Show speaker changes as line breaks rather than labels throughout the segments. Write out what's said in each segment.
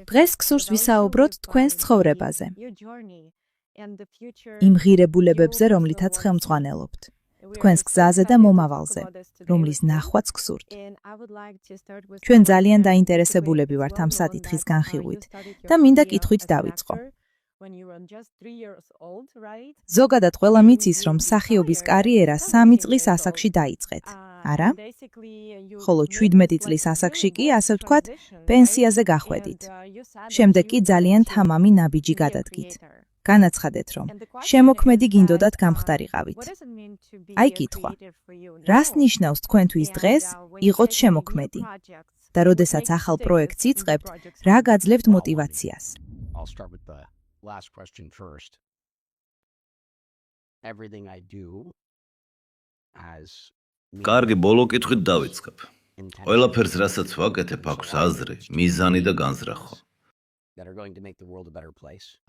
დღეს გსურს ვისაუბროთ თქვენს ცხოვრებაზე. იმ ღირებულებებზე, რომლითაც ხელმძღვანელობთ. თქვენს გზაზე და მომავალზე, რომლის ნახვაც გსურთ. ჩვენ ძალიან დაინტერესებულები ვართ ამ საკითხის განხილვით და მინდა კითხვით დავიწყო. ზოგადად ყველა მიცის, რომ მსახიობის კარიერა 3 წლის ასაკში დაიწყეთ, არა? ხოლო 17 წლის ასაკში კი, ასე ვთქვათ, პენსიაზე გახვედით. შემდეგ კი ძალიან თამამი ნაბიჯი გადადგით. განაცხადეთ, რომ შემოქმედი გინდოდათ გამხდარიყავით. აი კითხვა. რას ნიშნავს თქვენთვის დღეს იყოთ შემოქმედი? და როდესაც ახალ პროექტს იწყებთ, რა გაძლევთ мотивაციას?
Last question first. Everything I do has
კარგი, ბოლო კითხვით დავიწყებ. ყველაფერს, რასაც ვაკეთებ, აქვს აზრი, მიზანი და განზრახვა.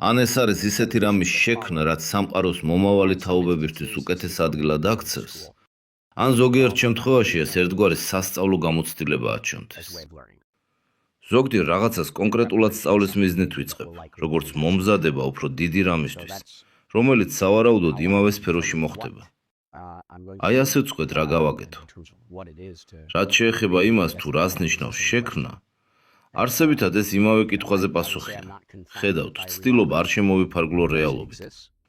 ან ეს არის ისეთი რამის შექმნა, რაც სამყაროს მომავალი თაობებისთვის უკეთეს ადგილად აქცევს, ან ზოგიერთ შემთხვევაში ეს ერთგვარი სასწავლო გამოცდილებაა ჩვენთვის. ზოგჯერ რაღაცას კონკრეტულად სწავლის მიზნით ვიწყებ, როგორც მომზადება უფრო დიდი რამისთვის, რომელიც სავარაუდოდ იმავე სფეროში მოხდება. აი ასე ვწყვეთ რა გავაკეთო. რაც შეეხება იმას, თუ რას ნიშნავს შექმნა, არსებითად ეს იმავე კითხვაზე პასუხია. ხედავთ, ცდილობა არ შემოვიფარგლო რეალობით,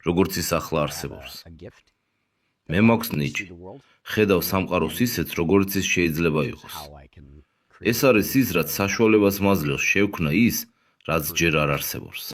როგორც ის ახლა არსებობს. მე მაქვს ნიჭი. ხედავ სამყაროს ისეც, როგორც ის შეიძლება იყოს. ეს არის ის, რაც საშუალებას მაძლევს შევქმნა ის, რაც ჯერ არ არსებობს.